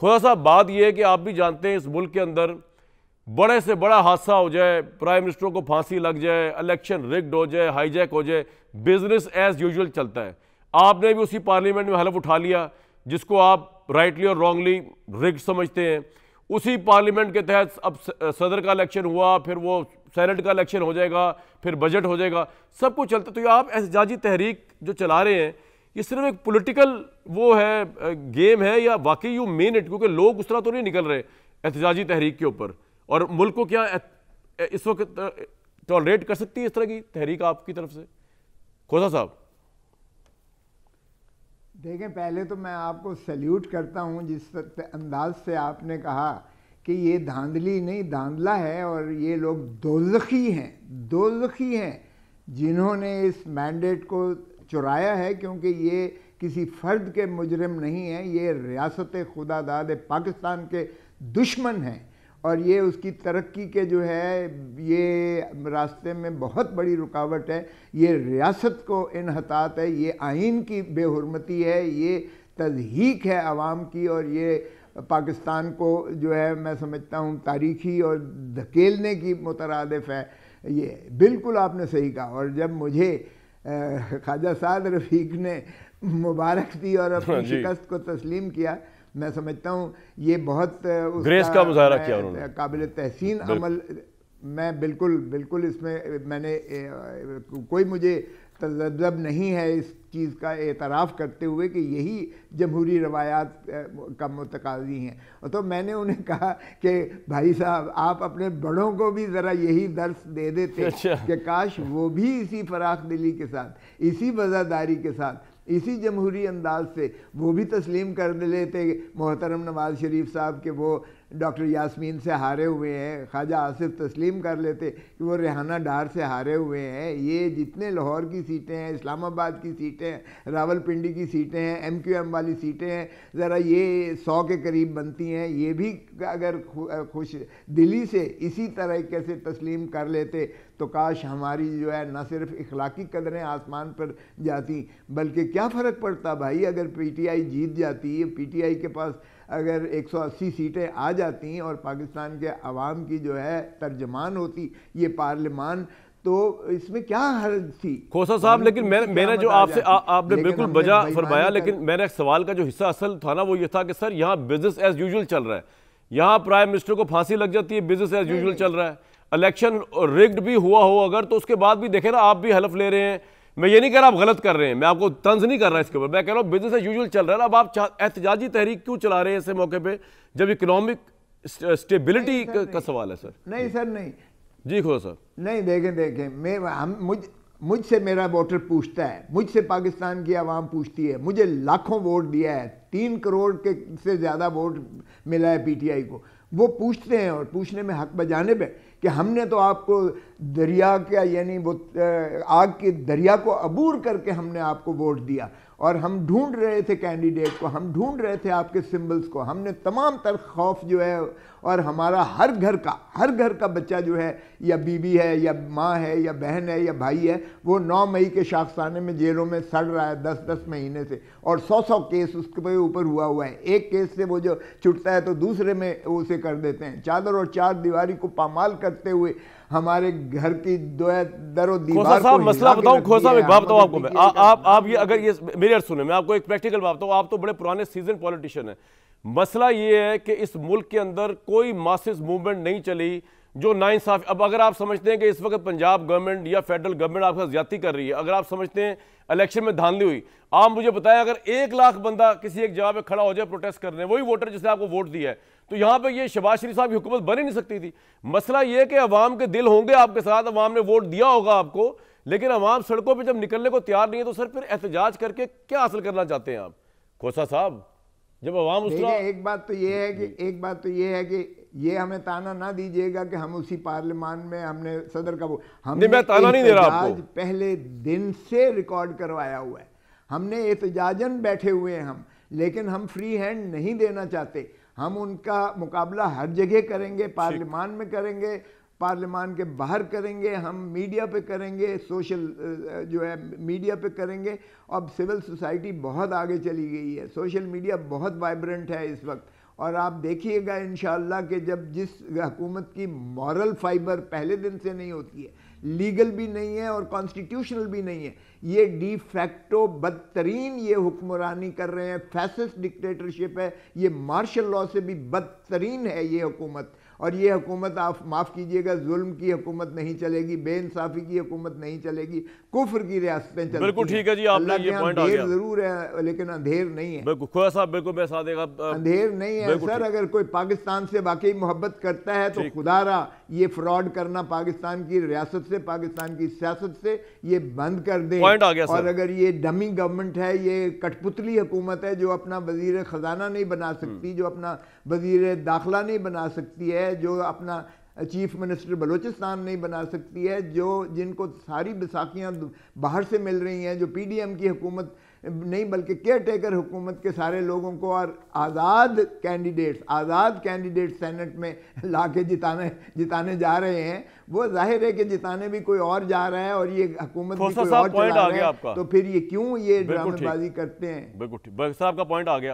खुदा साहब, बात यह है कि आप भी जानते हैं इस मुल्क के अंदर बड़े से बड़ा हादसा हो जाए, प्राइम मिनिस्टर को फांसी लग जाए, इलेक्शन रिग्ड हो जाए, हाईजैक हो जाए, बिजनेस एज यूजुअल चलता है। आपने भी उसी पार्लियामेंट में हलफ उठा लिया जिसको आप राइटली और रॉन्गली रिग्ड समझते हैं। उसी पार्लियामेंट के तहत अब सदर का इलेक्शन हुआ, फिर वो सेनेट का इलेक्शन हो जाएगा, फिर बजट हो जाएगा, सब कुछ चलता। तो ये आप एहतजाजी तहरीक जो चला रहे हैं, ये सिर्फ एक पॉलिटिकल वो है गेम है या वाकई यू मीन इट? क्योंकि लोग उस तरह तो नहीं निकल रहे एहतजाजी तहरीक के ऊपर, और मुल्क को क्या इस वक्त टॉलरेट कर सकती है इस तरह की तहरीक आपकी तरफ से? खोसा साहब देखें, पहले तो मैं आपको सल्यूट करता हूं जिस अंदाज से आपने कहा कि ये धांधली नहीं धांधला है और ये लोग दोज़खी हैं जिन्होंने इस मैंडेट को चुराया है, क्योंकि ये किसी फ़र्द के मुजरिम नहीं है, ये रियासत खुदादाद पाकिस्तान के दुश्मन हैं और ये उसकी तरक्की के जो है ये रास्ते में बहुत बड़ी रुकावट है। ये रियासत को इन्हतात है, ये आइन की बेहुरमती है, ये तज़हीक है आवाम की, और ये पाकिस्तान को जो है मैं समझता हूँ तारीखी और धकेलने की मुतरादिफ है। ये बिल्कुल आपने सही कहा। और जब मुझे ख्वाजा साद रफ़ीक ने मुबारक दी और अपनी शिकस्त को तस्लीम किया, मैं समझता हूँ ये बहुत ग्रेस का मुजाहरा किया उन्होंने, काबिल तहसीन अमल। मैं बिल्कुल इसमें मैंने कोई मुझे तजब्ज़ब नहीं है इस चीज़ का एतराफ़ करते हुए कि यही जमहूरी रवायात का मुतकाज़ी हैं। तो मैंने उन्हें कहा कि भाई साहब, आप अपने बड़ों को भी ज़रा यही दर्स दे देते कि काश वो भी इसी फ़राख दिली के साथ, इसी वज़ादारी के साथ, इसी जमहूरी अंदाज से वो भी तस्लीम कर लेते मोहतरम नवाज़ शरीफ साहब के वो डॉक्टर यास्मीन से हारे हुए हैं, ख्वाजा आसिफ तस्लीम कर लेते कि वो रेहाना डार से हारे हुए हैं। ये जितने लाहौर की सीटें हैं, इस्लामाबाद की सीटें हैं, रावलपिंडी की सीटें हैं, MQM वाली सीटें हैं, ज़रा ये 100 के करीब बनती हैं, ये भी अगर खुश दिली से इसी तरीके से तस्लीम कर लेते तो काश हमारी जो है न सिर्फ इखलाकी कदरें आसमान पर जाती, बल्कि क्या फ़र्क पड़ता भाई अगर PTI जीत जाती है, PTI के पास अगर 180 सीटें आ जाती और पाकिस्तान के अवाम की जो है तर्जमान होती ये पार्लियामान, तो इसमें क्या हर्ज थी? खोसा साहब, लेकिन मैंने जो आपसे आपने बिल्कुल बजा फरमाया, लेकिन मेरा एक सवाल का जो हिस्सा असल था ना वो ये था कि सर यहाँ बिजनेस एज यूजुअल चल रहा है, यहाँ प्राइम मिनिस्टर को फांसी लग जाती है, बिजनेस एज यूजुअल चल रहा है। इलेक्शन रिग्ड भी हुआ हो अगर, तो उसके बाद भी देखे ना आप भी हलफ ले रहे हैं। मैं ये नहीं कह रहा आप गलत कर रहे हैं, मैं आपको तंज नहीं कर रहा इसके ऊपर, मैं कह रहा हूँ बिजनेस एज यूजुअल चल रहा है। अब आप एहतजाजी तहरीक क्यों चला रहे हैं ऐसे मौके पे जब इकोनॉमिक स्टेबिलिटी का सवाल है? सर नहीं सर, नहीं जी खोसा सर, नहीं देखें मुझसे मेरा वोटर पूछता है, मुझसे पाकिस्तान की आवाम पूछती है, मुझे लाखों वोट दिया है, 3 करोड़ के से ज़्यादा वोट मिला है PTI को। वो पूछते हैं और पूछने में हक बजाने पे कि हमने तो आपको दरिया का यानी वो आग के दरिया को अबूर करके हमने आपको वोट दिया, और हम ढूंढ रहे थे कैंडिडेट को, हम ढूंढ रहे थे आपके सिंबल्स को, हमने तमाम तर खौफ जो है, और हमारा हर घर का बच्चा जो है या बीबी है या माँ है या बहन है या भाई है, वो 9 मई के शाखसाने में जेलों में सड़ रहा है 10-10 महीने से, और 100 केस उसके ऊपर हुआ है। एक केस से वो जो छुटता है तो दूसरे में उसे कर देते हैं। चादर और चार दीवारी को पामाल करते हुए हमारे घर की दरो दीवार को मसला बताऊं खोसा साहब, एक बात बताऊं आपको मैं, आप ये अगर ये मेरी अर्ज सुने, मैं आपको एक प्रैक्टिकल बात बताऊं। आप तो बड़े पुराने सीजन पॉलिटिशियन है। मसला ये है कि इस मुल्क के अंदर कोई मासिस मूवमेंट नहीं चली जो नाइंसाफ। अब अगर आप समझते हैं कि इस वक्त पंजाब गवर्नमेंट या फेडरल गवर्नमेंट आपके साथ ज्यादती कर रही है, अगर आप समझते हैं इलेक्शन में धांधली हुई, आप मुझे बताएं अगर 1 लाख बंदा किसी एक जगह पे खड़ा हो जाए प्रोटेस्ट करने, वही वोटर जिसने आपको वोट दिया है, तो यहां पे ये शहबाज शरीफ साहब की हुकूमत बन ही नहीं सकती थी। मसला ये है कि अवाम के दिल होंगे आपके साथ, अवाम ने वोट दिया होगा आपको, लेकिन अवाम सड़कों पर जब निकलने को तैयार नहीं है तो सर फिर एहतजाज करके क्या हासिल करना चाहते हैं आप खोसा साहब? जब अवाम एक बात तो ये है कि ये हमें ताना ना दीजिएगा कि हम उसी पार्लियामान में हमने सदर का वो मैं ताना नहीं दे रहा आपको, पहले दिन से रिकॉर्ड करवाया हुआ है, हमने एहतजाजन बैठे हुए हैं हम, लेकिन हम फ्री हैंड नहीं देना चाहते। हम उनका मुकाबला हर जगह करेंगे, पार्लियामान में करेंगे, पार्लियामान के बाहर करेंगे, हम मीडिया पे करेंगे, सोशल जो है मीडिया पे करेंगे। अब सिविल सोसाइटी बहुत आगे चली गई है, सोशल मीडिया बहुत वाइब्रेंट है इस वक्त, और आप देखिएगा इंशाअल्लाह कि जब जिस हुकूमत की मॉरल फाइबर पहले दिन से नहीं होती है, लीगल भी नहीं है और कॉन्स्टिट्यूशनल भी नहीं है, ये डी फैक्टो बदतरीन ये हुक्मरानी कर रहे हैं, फैसिस्ट डिक्टेटरशिप है, ये मार्शल लॉ से भी बदतरीन है ये हुकूमत। और ये हुकूमत, आप माफ़ कीजिएगा, जुल्म की हुकूमत नहीं चलेगी, बेइंसाफ़ी की हुकूमत नहीं चलेगी, कुफ्र की रियासतें चलती हैं। बिल्कुल ठीक है जी, आपने ये पॉइंट आ गया। ज़रूर है लेकिन अंधेर नहीं है। बिल्कुल खोया साहब, बिल्कुल मैं साथ देगा, अंधेर नहीं है सर। अगर कोई पाकिस्तान से वाकई मोहब्बत करता है तो खुदारा ये फ्रॉड करना पाकिस्तान की रियासत से, पाकिस्तान की सियासत से ये बंद कर दे। पॉइंट आ गया सर। और अगर ये डमी गवर्नमेंट है, ये कठपुतली हुकूमत है जो अपना वजीर खजाना नहीं बना सकती, जो अपना वजीर दाखिला नहीं बना सकती है, जो अपना चीफ मिनिस्टर बलूचिस्तान नहीं बना सकती है, जो जिनको सारी बैसाखियाँ बाहर से मिल रही हैं, जो पीडीएम की हुकूमत नहीं बल्कि केयर टेकर हुकूमत के सारे लोगों को और आज़ाद कैंडिडेट सेनेट में ला के जिताने जा रहे हैं, वो जाहिर है कि जिताने भी कोई और जा रहा है और ये हुकूमत भी कोई और चला रहा है। तो फिर ये क्यों ये ड्रामेबाजी करते हैं? बिल्कुल ठीक, साहब का पॉइंट आ गया।